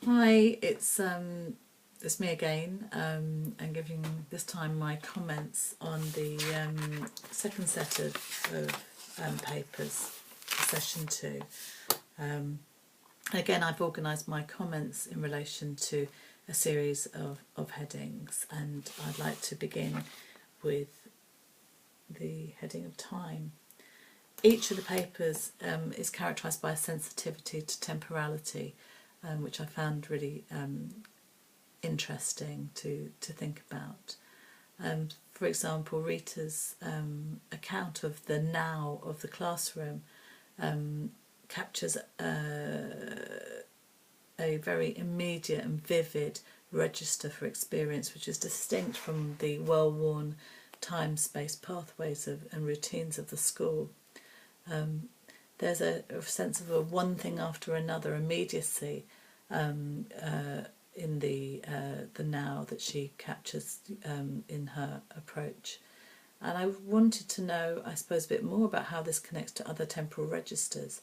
Hi, it's me again, and giving this time my comments on the second set of papers, session 2. Again, I've organised my comments in relation to a series of headings, and I'd like to begin with the heading of time. Each of the papers is characterised by a sensitivity to temporality, which I found really interesting to think about. For example, Rita's account of the now of the classroom captures a very immediate and vivid register for experience, which is distinct from the well-worn time-space pathways and routines of the school. There's a sense of a one thing after another immediacy in the now that she captures in her approach. And I wanted to know, I suppose, a bit more about how this connects to other temporal registers.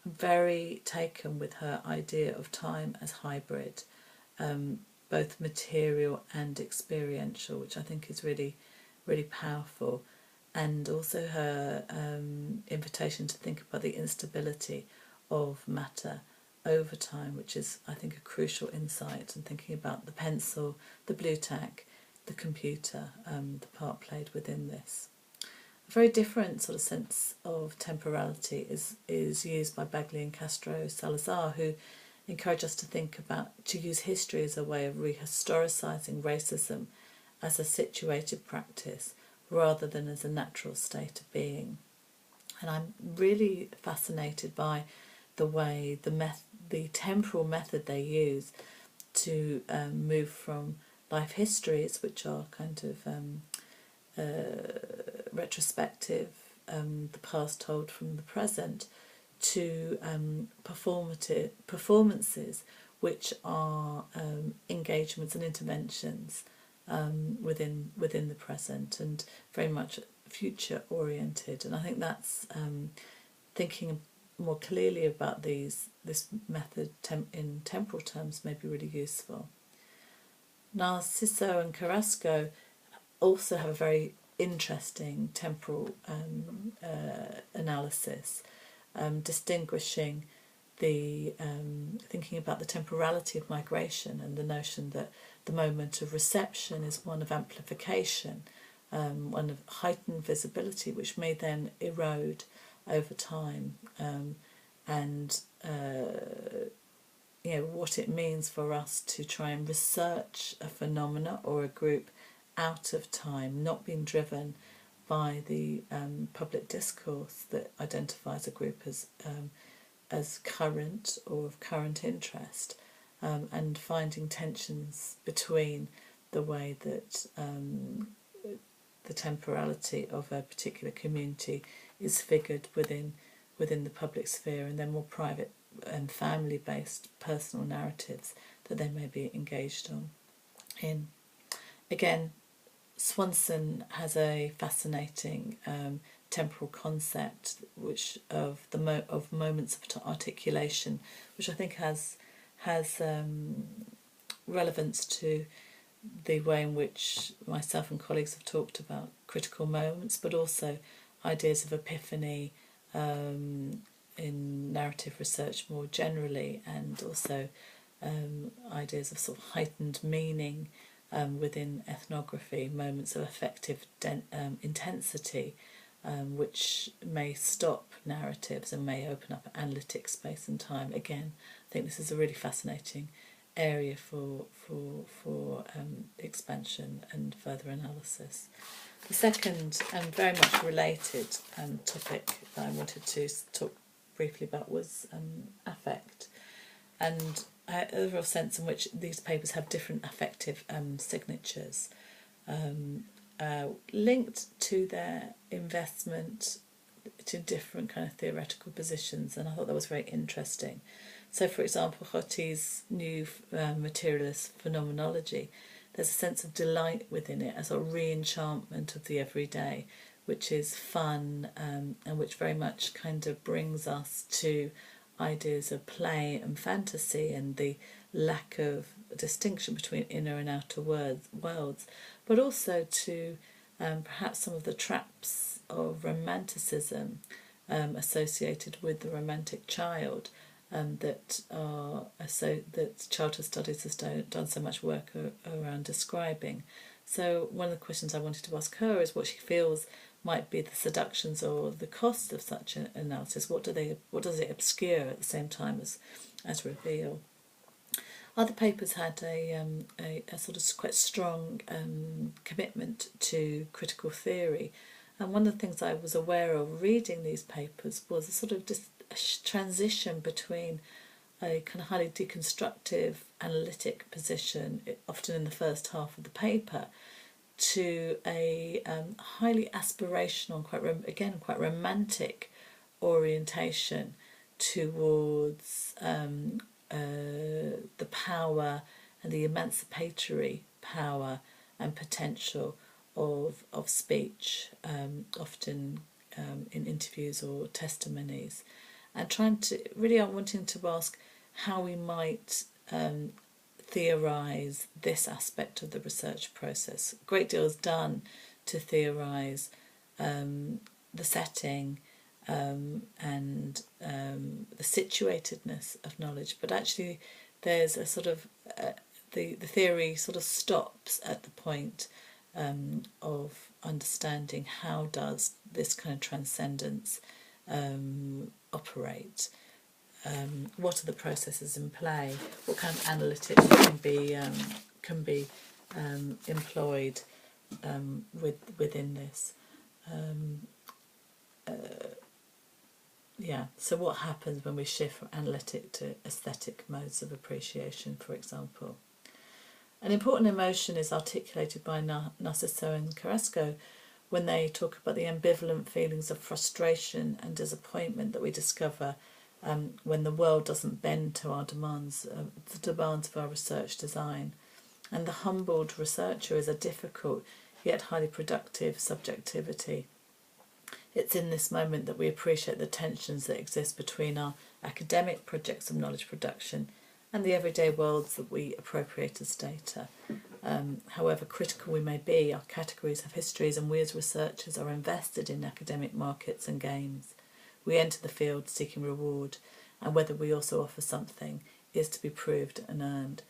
I'm very taken with her idea of time as hybrid, both material and experiential, which I think is really, really powerful. And also her invitation to think about the instability of matter over time, which is, I think, a crucial insight, and thinking about the pencil, the blue tack, the computer, the part played within this. A very different sort of sense of temporality is used by Bagley and Castro Salazar, who encourage us to think about, to use history as a way of rehistoricizing racism as a situated practice rather than as a natural state of being. And I'm really fascinated by the way the temporal method they use to move from life histories, which are kind of retrospective, the past told from the present, to performances, which are engagements and interventions within the present, and very much future oriented. And I think that's thinking more clearly about this method in temporal terms may be really useful. Narciso and Carrasco also have a very interesting temporal analysis, distinguishing the thinking about the temporality of migration and the notion that the moment of reception is one of amplification, one of heightened visibility, which may then erode over time, and what it means for us to try and research a phenomena or a group out of time, not being driven by the public discourse that identifies a group as current or of current interest, and finding tensions between the way that the temporality of a particular community is figured within the public sphere, and then more private and family-based personal narratives that they may be engaged in. Again, Swanson has a fascinating temporal concept, which of moments of articulation, which I think has relevance to the way in which myself and colleagues have talked about critical moments, but also ideas of epiphany in narrative research more generally, and also ideas of sort of heightened meaning within ethnography, moments of affective intensity, which may stop narratives and may open up analytic space and time. Again, I think this is a really fascinating area for expansion and further analysis. The second and very much related topic that I wanted to talk briefly about was affect, and a real sense in which these papers have different affective signatures linked to their investment to different kind of theoretical positions, and I thought that was very interesting. So, for example, Choti's new materialist phenomenology, there's a sense of delight within it, a sort of re-enchantment of the everyday, which is fun, and which very much kind of brings us to ideas of play and fantasy and the lack of distinction between inner and outer worlds, but also to perhaps some of the traps of romanticism associated with the romantic child that childhood studies has done so much work around describing. So one of the questions I wanted to ask her is what she feels might be the seductions or the cost of such an analysis. What does it obscure at the same time as reveal? Other papers had a sort of quite strong commitment to critical theory, and one of the things I was aware of reading these papers was a sort of transition between a kind of highly deconstructive analytic position, often in the first half of the paper, to a highly aspirational, quite romantic orientation towards the power and the emancipatory power and potential of speech, often in interviews or testimonies, and wanting to ask how we might theorise this aspect of the research process. A great deal is done to theorise the setting and the situatedness of knowledge, but actually there's a sort of the theory sort of stops at the point of understanding how does this kind of transcendence operate. What are the processes in play? What kind of analytics can be employed within this? So what happens when we shift from analytic to aesthetic modes of appreciation, for example? An important emotion is articulated by Narciso and Carrasco when they talk about the ambivalent feelings of frustration and disappointment that we discover when the world doesn't bend to our demands, the demands of our research design. And the humbled researcher is a difficult yet highly productive subjectivity. It's in this moment that we appreciate the tensions that exist between our academic projects of knowledge production and the everyday worlds that we appropriate as data. However critical we may be, our categories have histories, and we as researchers are invested in academic markets and games. We enter the field seeking reward, and whether we also offer something is to be proved and earned.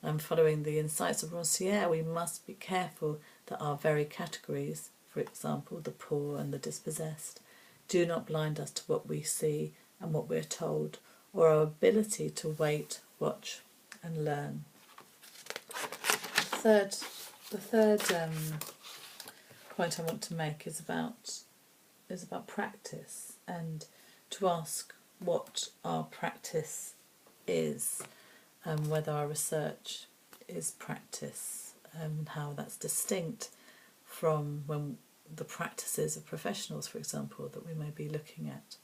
And following the insights of Rancière, we must be careful that our very categories, for example, the poor and the dispossessed, do not blind us to what we see and what we're told, or our ability to wait, watch and learn. The third point I want to make is about practice, and to ask what our practice is, and whether our research is practice, and how that's distinct from the practices of professionals, for example, that we may be looking at.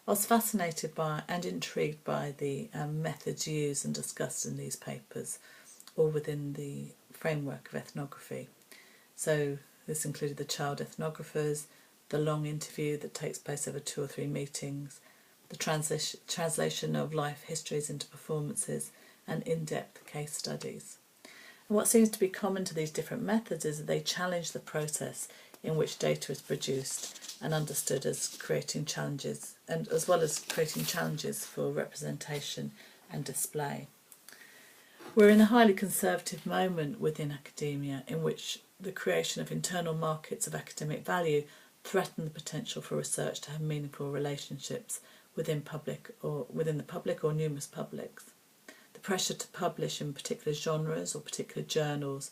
I was fascinated by and intrigued by the methods used and discussed in these papers, all within the framework of ethnography. So this included the child ethnographers, the long interview that takes place over 2 or 3 meetings, the translation of life histories into performances, and in-depth case studies. And what seems to be common to these different methods is that they challenge the process in which data is produced and understood as creating challenges, and as well as creating challenges for representation and display. We're in a highly conservative moment within academia in which the creation of internal markets of academic value threaten the potential for research to have meaningful relationships within the public or numerous publics. The pressure to publish in particular genres or particular journals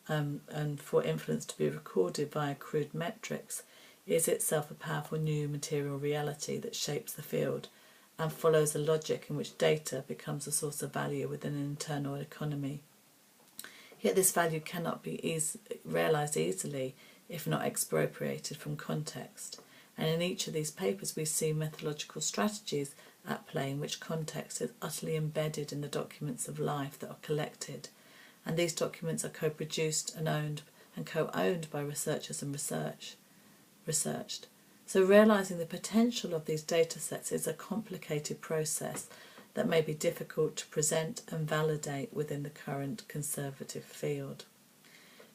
and for influence to be recorded via crude metrics is itself a powerful new material reality that shapes the field and follows a logic in which data becomes a source of value within an internal economy. Yet this value cannot be realised easily if not expropriated from context. And in each of these papers we see methodological strategies at play in which context is utterly embedded in the documents of life that are collected. And these documents are co-produced and co-owned by researchers and researched. So realising the potential of these data sets is a complicated process that may be difficult to present and validate within the current conservative field.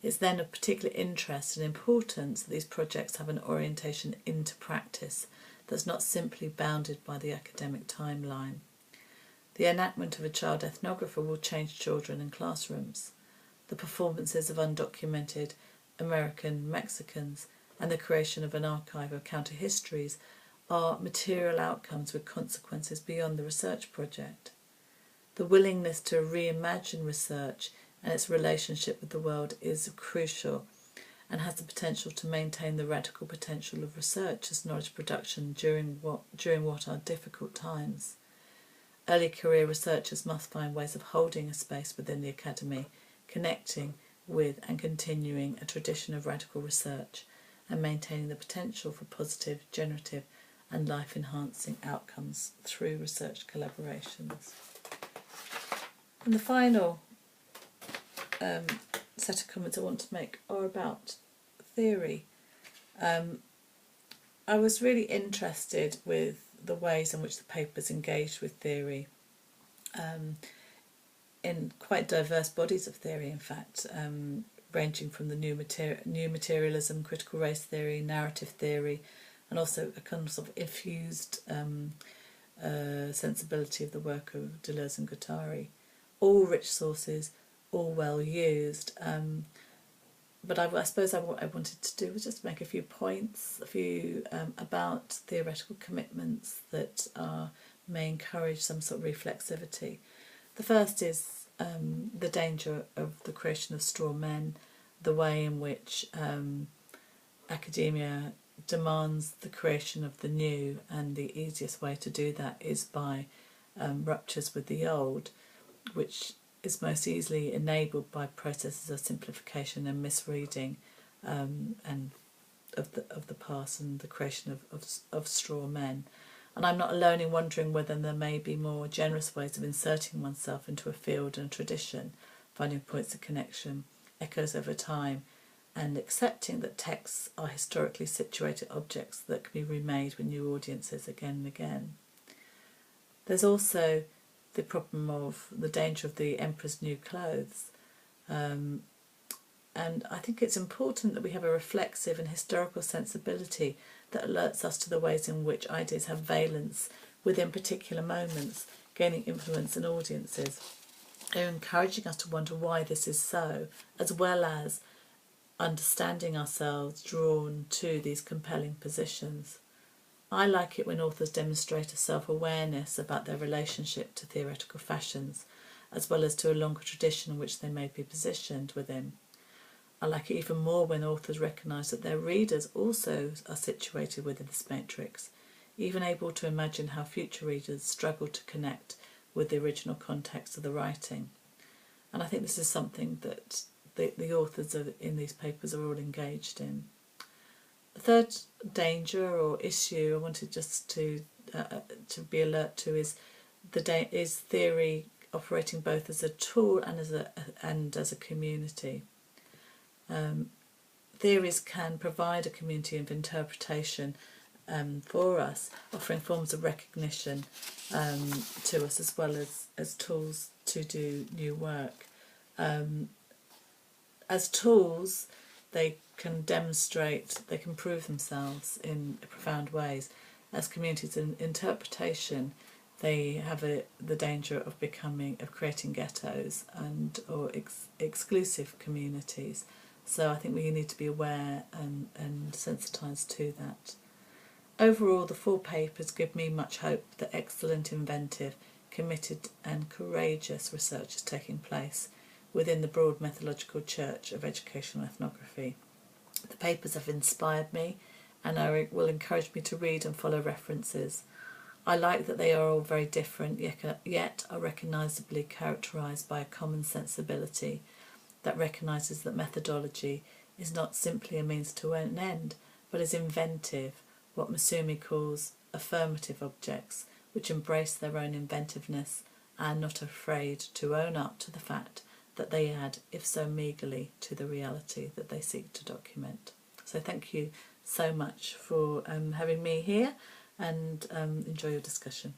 It's then of particular interest and importance that these projects have an orientation into practice that's not simply bounded by the academic timeline. The enactment of a child ethnographer will change children in classrooms. The performances of undocumented American Mexicans and the creation of an archive of counter-histories are material outcomes with consequences beyond the research project. The willingness to reimagine research and its relationship with the world is crucial and has the potential to maintain the radical potential of research as knowledge production during what are difficult times. Early career researchers must find ways of holding a space within the academy, connecting with and continuing a tradition of radical research and maintaining the potential for positive, generative and life-enhancing outcomes through research collaborations. And the final set of comments I want to make are about theory. I was really interested with the ways in which the papers engaged with theory in quite diverse bodies of theory, in fact, ranging from the new materialism, critical race theory, narrative theory, and also a kind of sort of infused sensibility of the work of Deleuze and Guattari. All rich sources, all well used. But I suppose what I wanted to do was just make a few points, about theoretical commitments that may encourage some sort of reflexivity. The first is the danger of the creation of straw men, the way in which academia demands the creation of the new, and the easiest way to do that is by ruptures with the old, which is most easily enabled by processes of simplification and misreading and of the past and the creation of straw men. And I'm not alone in wondering whether there may be more generous ways of inserting oneself into a field and a tradition, finding points of connection, echoes over time, and accepting that texts are historically situated objects that can be remade with new audiences again and again. There's also the problem of the danger of the emperor's new clothes. And I think it's important that we have a reflexive and historical sensibility that alerts us to the ways in which ideas have valence within particular moments, gaining influence in audiences. They're encouraging us to wonder why this is so, as well as understanding ourselves drawn to these compelling positions. I like it when authors demonstrate a self-awareness about their relationship to theoretical fashions, as well as to a longer tradition in which they may be positioned within. I like it even more when authors recognise that their readers also are situated within this matrix, even able to imagine how future readers struggle to connect with the original context of the writing. And I think this is something that the authors in these papers are all engaged in. The third danger or issue I wanted just to be alert to is theory operating both as a tool and as a community. Theories can provide a community of interpretation for us, offering forms of recognition to us as well as tools to do new work. As tools, they can demonstrate, they can prove themselves in profound ways. As communities in interpretation, they have the danger of creating ghettos or exclusive communities. So I think we need to be aware and sensitised to that. Overall, the 4 papers give me much hope that excellent, inventive, committed and courageous research is taking place within the broad methodological church of educational ethnography. The papers have inspired me and will encourage me to read and follow references. I like that they are all very different, yet are recognisably characterised by a common sensibility that recognises that methodology is not simply a means to an end, but is inventive, what Masumi calls affirmative objects, which embrace their own inventiveness and not afraid to own up to the fact that they add, if so meagerly, to the reality that they seek to document. So thank you so much for having me here, and enjoy your discussion.